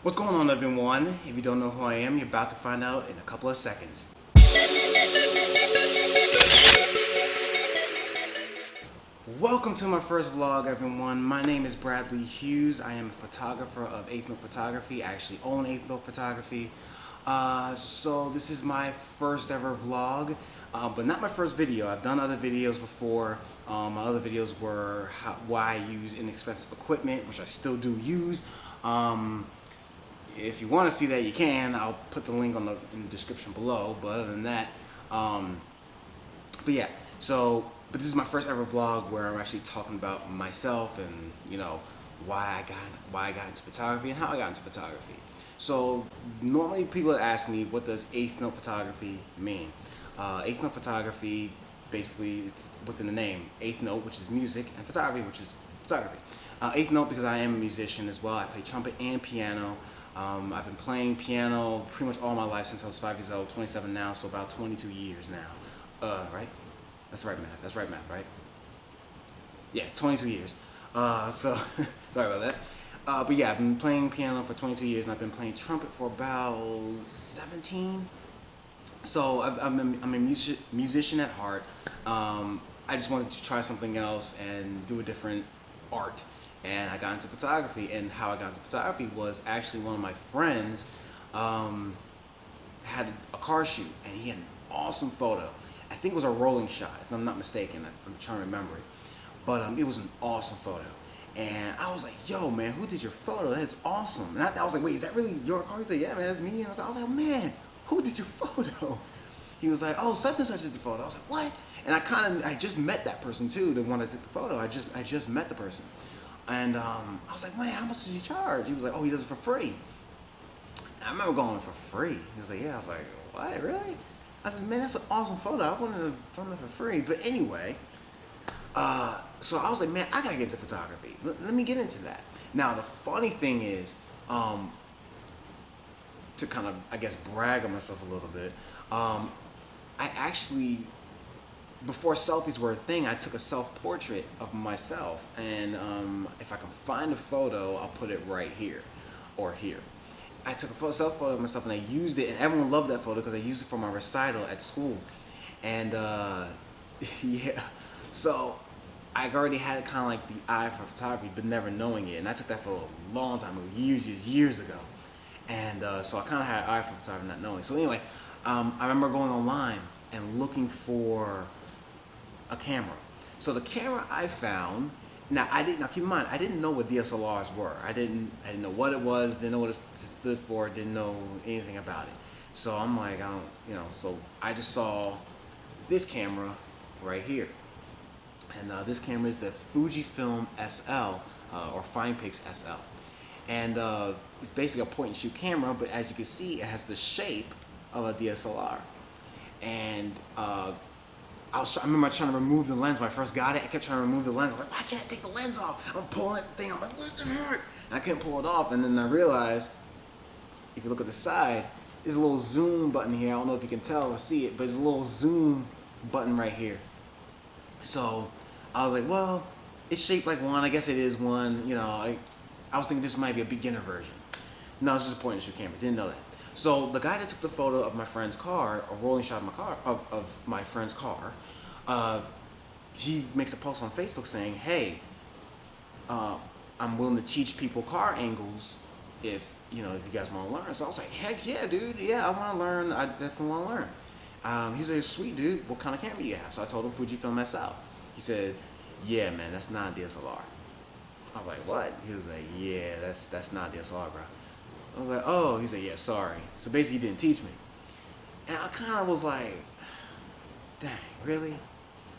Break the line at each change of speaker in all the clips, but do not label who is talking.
What's going on, everyone? If you don't know who I am, you're about to find out in a couple of seconds. Welcome to my first vlog, everyone. My name is Bradley Hughes. I am a photographer of Eighth Note Photography. I actually own Eighth Note Photography. So this is my first ever vlog, but not my first video. I've done other videos before. My other videos were why I use inexpensive equipment, which I still do use. If you want to see that, you can. I'll put the link in the description below. But other than that, but yeah. But this is my first ever vlog where I'm actually talking about myself and why I got into photography and how I got into photography. So normally people ask me, what does Eighth Note Photography mean? Eighth Note Photography, basically, it's within the name. Eighth Note, which is music, and photography, which is photography. Eighth Note because I am a musician as well. I play trumpet and piano. I've been playing piano pretty much all my life since I was 5 years old, 27 now, so about 22 years now. Right? That's right math. That's right math, right? Yeah, 22 years. Sorry about that. But yeah, I've been playing piano for 22 years, and I've been playing trumpet for about 17. So I'm a musician at heart. I just wanted to try something else and do a different art. And I got into photography, and how I got into photography was actually one of my friends had a car shoot, and he had an awesome photo. I think it was a rolling shot, if I'm not mistaken. I'm trying to remember it. But it was an awesome photo. And I was like, yo, man, who did your photo? That's awesome. And I was like, wait, is that really your car? He said, yeah, man, that's me. And I was like, man, who did your photo? He was like, oh, such and such did the photo. I was like, what? And I just met that person too, the one that took the photo. I just met the person. And I was like, man, how much did you charge? He was like, oh, he does it for free. And I remember going, for free? He was like, yeah. I was like, what, really? I said, man, that's an awesome photo. I wanted to film it for free. But anyway, so I was like, man, I gotta get into photography. Let me get into that. Now, the funny thing is, to kind of, I guess, brag on myself a little bit, I actually, before selfies were a thing, I took a self-portrait of myself. And if I can find a photo, I'll put it right here or here. I took a self-photo of myself, and I used it, and everyone loved that photo because I used it for my recital at school. And yeah, so I already had kind of like the eye for photography, but never knowing it. And I took that photo a long time ago, years ago. And so I kind of had an eye for photography, not knowing. So anyway, I remember going online and looking for a camera. So the camera I found. Now keep in mind, I didn't know what DSLRs were. I didn't know what it was, didn't know what it stood for, didn't know anything about it. So I'm like, so I just saw this camera right here. And this camera is the Fujifilm SL, or FinePix SL. And it's basically a point and shoot camera, but as you can see, it has the shape of a DSLR. And I remember trying to remove the lens when I first got it. I kept trying to remove the lens. I was like, why can't I take the lens off? I'm pulling that thing. I'm like, what the heck? And I couldn't pull it off. And then I realized, if you look at the side, there's a little zoom button here. I don't know if you can tell or see it, but there's a little zoom button right here. So I was like, well, it's shaped like one. I guess it is one. I was thinking this might be a beginner version. No, it's just a point and shoot camera. Didn't know that. So the guy that took the photo of my friend's car, a rolling shot of my car, of my friend's car, he makes a post on Facebook saying, hey, I'm willing to teach people car angles if you guys want to learn. So I was like, heck yeah, dude. Yeah, I want to learn. I definitely want to learn. He's like, sweet, dude. What kind of camera do you have? So I told him Fujifilm SL. He said, yeah, man, that's not DSLR. I was like, what? He was like, yeah, that's not DSLR, bro. I was like, oh. He said, yeah, sorry. So basically, he didn't teach me. And I kind of was like, dang, really?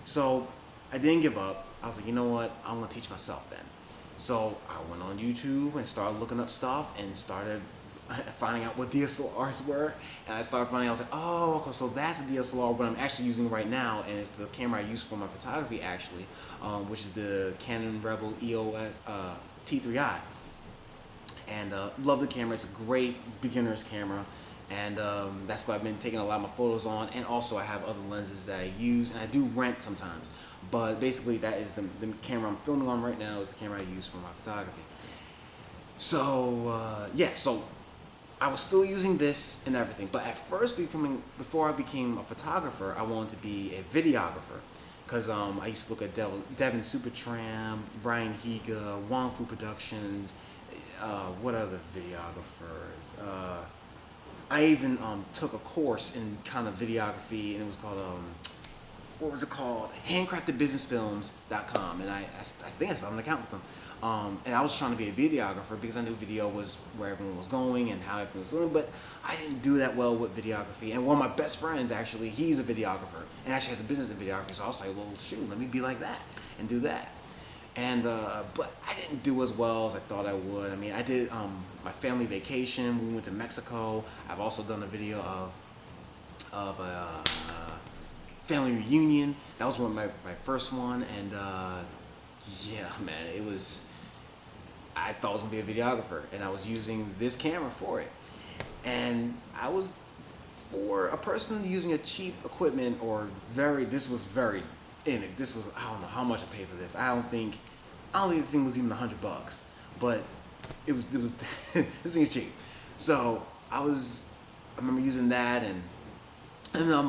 So I didn't give up. I was like, you know what? I'm going to teach myself then. So I went on YouTube and started looking up stuff and started finding out what DSLRs were. And I started finding out, I was like, oh, okay, so that's a DSLR, what I'm actually using right now. And it's the camera I use for my photography, actually, which is the Canon Rebel EOS T3i. And love the camera. It's a great beginner's camera, and that's what I've been taking a lot of my photos on. And also I have other lenses that I use, and I do rent sometimes. But basically that is the camera I'm filming on right now is the camera I use for my photography. So yeah, so I was still using this and everything, but at first, before I became a photographer, I wanted to be a videographer, because I used to look at Devin Supertramp, Brian Higa, Wong Fu Productions, what other videographers? I even took a course in kind of videography, and it was called what was it called? Handcraftedbusinessfilms.com, and I think I started an account with them. And I was trying to be a videographer because I knew video was where everyone was going and how everything was going, but I didn't do that well with videography. And one of my best friends, actually, he's a videographer and actually has a business in videography. So I was like, well, shoot, let me be like that and do that. And but I didn't do as well as I thought I would. I mean, I did my family vacation. We went to Mexico. I've also done a video of a family reunion. That was my first one, and yeah, man, it was. I thought I was gonna be a videographer, and I was using this camera for it. And I was, for a person using a cheap equipment or this was very in it. This was, I don't know how much I paid for this. I don't think the thing was even $100, but it was this thing is cheap. So I remember using that, and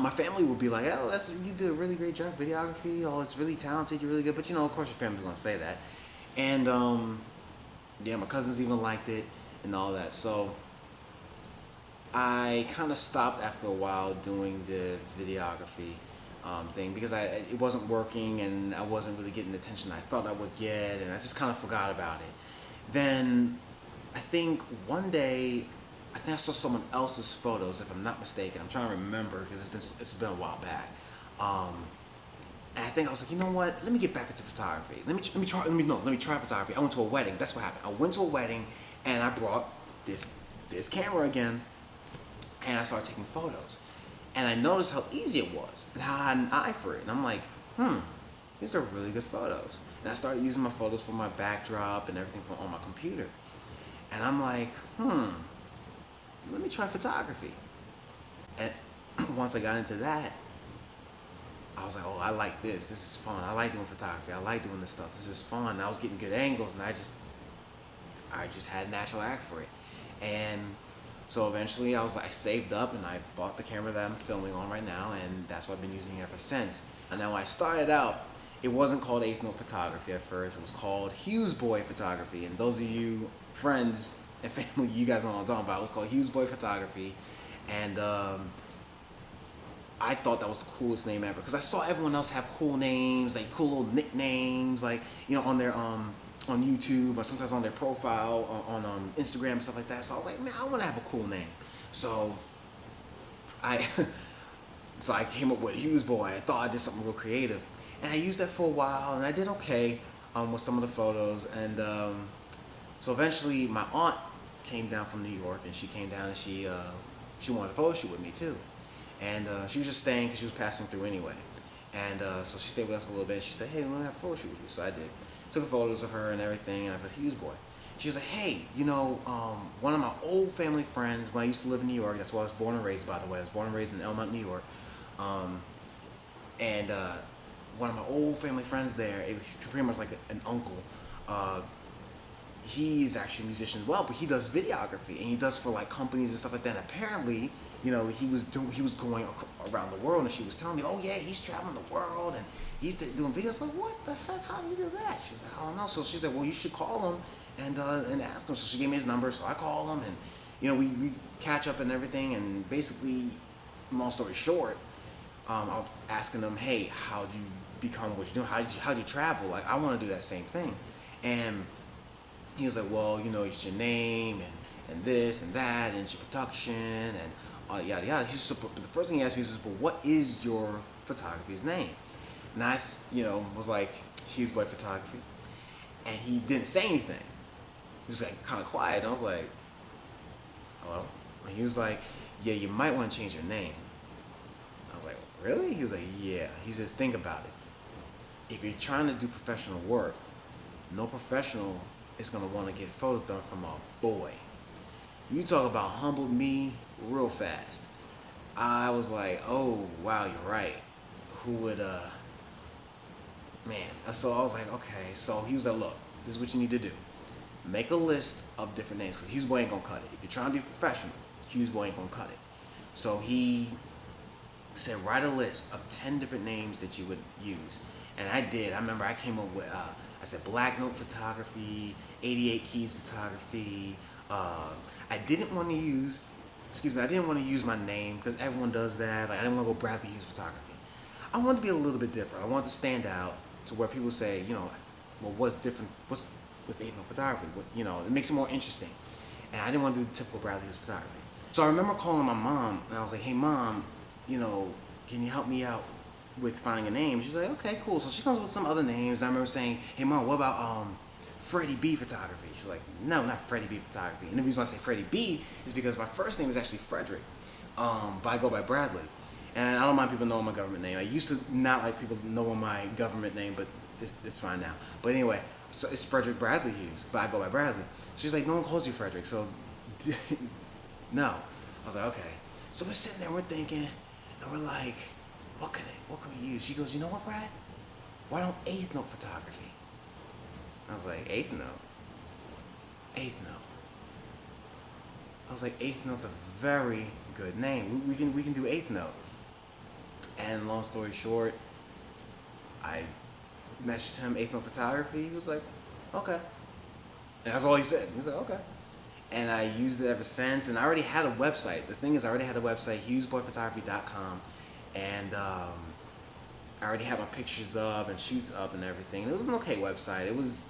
my family would be like, oh, you did a really great job videography. Oh, it's really talented. You're really good. But of course, your family's gonna say that. And yeah, my cousins even liked it and all that. So I kind of stopped after a while doing the videography thing because it wasn't working, and I wasn't really getting the attention I thought I would get, and I just kind of forgot about it. Then I think one day, I think I saw someone else's photos, if I'm not mistaken. I'm trying to remember because it's been a while back. And I think I was like, you know what? Let me get back into photography. Let me try photography. I went to a wedding. That's what happened. I went to a wedding, and I brought this camera again, and I started taking photos. And I noticed how easy it was, and how I had an eye for it. And I'm like, these are really good photos. And I started using my photos for my backdrop and everything on my computer. And I'm like, let me try photography. And once I got into that, I was like, oh, I like this. This is fun. I like doing photography. I like doing this stuff. This is fun. And I was getting good angles, and I just had a natural act for it. And so eventually I saved up, and I bought the camera that I'm filming on right now, and that's what I've been using ever since. And then when I started out, it wasn't called Eighth Note Photography at first. It was called Hughes Boy Photography. And those of you friends and family, you guys know what I'm talking about. It was called Hughes Boy Photography. And I thought that was the coolest name ever, because I saw everyone else have cool names, like cool little nicknames, like on their on YouTube, or sometimes on their profile on Instagram and stuff like that. So I was like, man, I want to have a cool name. So I came up with Hughes Boy. I thought I did something real creative, and I used that for a while, and I did okay with some of the photos. And so eventually, my aunt came down from New York, and she came down, and she wanted a photo shoot with me too. And she was just staying because she was passing through anyway. And so she stayed with us a little bit. She said, hey, we want to have a photo shoot with you. So I did. Took photos of her and everything, and I put Hughes Boy. She was like, hey, one of my old family friends, when I used to live in New York, that's where I was born and raised, by the way. I was born and raised in Elmont, New York. And one of my old family friends there, it was pretty much like an uncle. He's actually a musician as well, but he does videography, and he does for like companies and stuff like that. And apparently, he was going around the world, and she was telling me, oh yeah, he's traveling the world, and he's doing videos. Like, what the heck? How do you do that? She's like, I don't know. So she said, well, you should call him and ask him. So she gave me his number, so I call him, and we catch up and everything. And basically, long story short, I was asking him, hey, how do you become what you do? How do you travel? Like, I want to do that same thing. And he was like, well, it's your name and this and that and your production and yada yada. But the first thing he asked me was, well, what is your photography's name? And I, was like, Hughes Boy Photography. And he didn't say anything. He was like kind of quiet. And I was like, hello? And he was like, yeah, you might want to change your name. I was like, really? He was like, yeah. He says, think about it. If you're trying to do professional work, no professional is going to want to get photos done from a boy. You talk about humbled me real fast. I was like, oh, wow, you're right. Who would, man. So I was like, okay. So he was like, look, this is what you need to do. make a list of different names because Hughes Boy ain't gonna cut it. If you're trying to be professional, Hughes Boy ain't gonna cut it. So he said, write a list of 10 different names that you would use. And I did. I remember I came up with, I said Black Note Photography, 88 Keys Photography. I didn't want to use, I didn't want to use my name because everyone does that. Like, I didn't want to go Bradley Hughes Photography. I wanted to be a little bit different. I wanted to stand out to where people say, well, what's different? What's with 8 Note Photography? It makes it more interesting. And I didn't want to do the typical Bradley Hughes Photography. So I remember calling my mom and I was like, hey mom, can you help me out with finding a name? She's like, okay, cool. So she comes with some other names. I remember saying, hey mom, what about Freddie B Photography? She's like, no, not Freddie B Photography. And the reason why I say Freddie B is because my first name is actually Frederick, but I go by Bradley. And I don't mind people knowing my government name. I used to not like people knowing my government name, but it's fine now. But anyway, so it's Frederick Bradley Hughes, but I go by Bradley. She's like, no one calls you Frederick, so no. I was like, okay. So we're sitting there, we're thinking, and we're like, what can we use? She goes, you know what, Brad? Why don't 8th Note Photography? I was like, 8th Note? 8th Note. I was like, 8th Note's a very good name. We can do 8th Note. And long story short, I messaged him 8th Note Photography. He was like, okay. And that's all he said. He was like, okay. And I used it ever since. And I already had a website. The thing is, I already had a website, HughesBoyPhotography.com. And I already had my pictures up and shoots up and everything. And it was an okay website.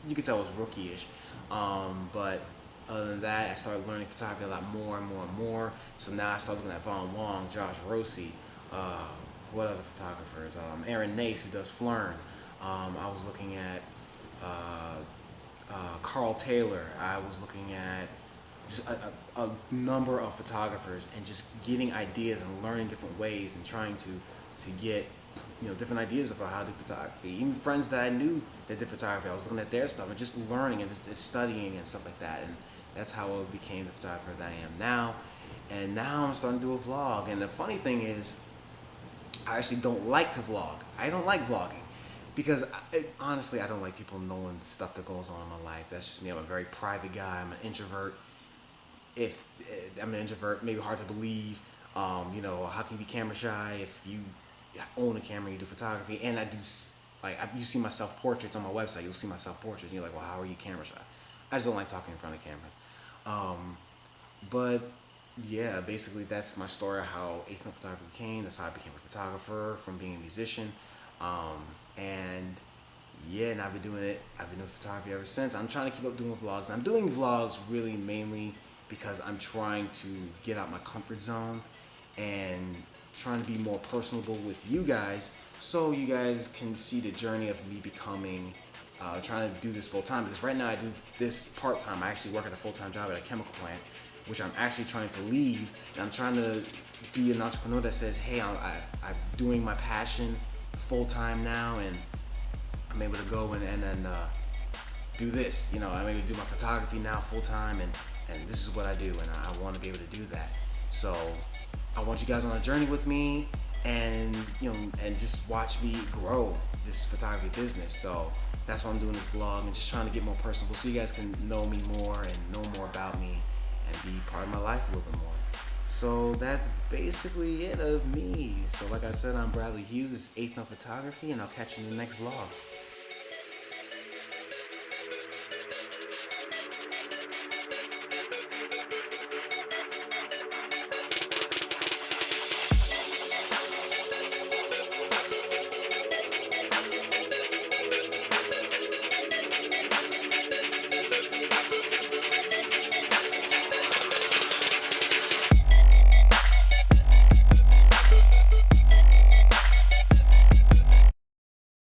You could tell it was rookie-ish. But other than that, I started learning photography a lot more and more and more. So now I started looking at Vaughn Wong, Josh Rossi, what other photographers? Aaron Nace, who does Flern. I was looking at Carl Taylor. I was looking at just a number of photographers and just getting ideas and learning different ways and trying to get different ideas about how to do photography. Even friends that I knew that did photography, I was looking at their stuff and just learning and just studying and stuff like that. And that's how I became the photographer that I am now. And now I'm starting to do a vlog. And the funny thing is, I actually don't like to vlog. I don't like vlogging because honestly, I don't like people knowing stuff that goes on in my life. That's just me. I'm a very private guy. I'm an introvert. Maybe hard to believe. How can you be camera shy if you own a camera, you do photography, and I do you see my self-portraits on my website. You'll see my self-portraits, and you're like, well, how are you camera shy? I just don't like talking in front of cameras. But yeah, basically that's my story of how 8th Note Photography came. That's how I became a photographer from being a musician. And I've been doing photography ever since. I'm trying to keep up doing vlogs. I'm doing vlogs really mainly because I'm trying to get out my comfort zone and trying to be more personable with you guys so you guys can see the journey of me becoming, trying to do this full time. Because right now I do this part time. I actually work at a full-time job at a chemical plant, which I'm actually trying to leave. And I'm trying to be an entrepreneur that says, hey, I'm doing my passion full time now, and I'm able to go and do this. I'm able to do my photography now full time, and this is what I do, and I want to be able to do that. So I want you guys on a journey with me, and just watch me grow this photography business. So that's why I'm doing this vlog and just trying to get more personable, so you guys can know me more and know more about me and be part of my life a little bit more. So that's basically it of me. So like I said, I'm Bradley Hughes. This is 8th Note Photography, and I'll catch you in the next vlog.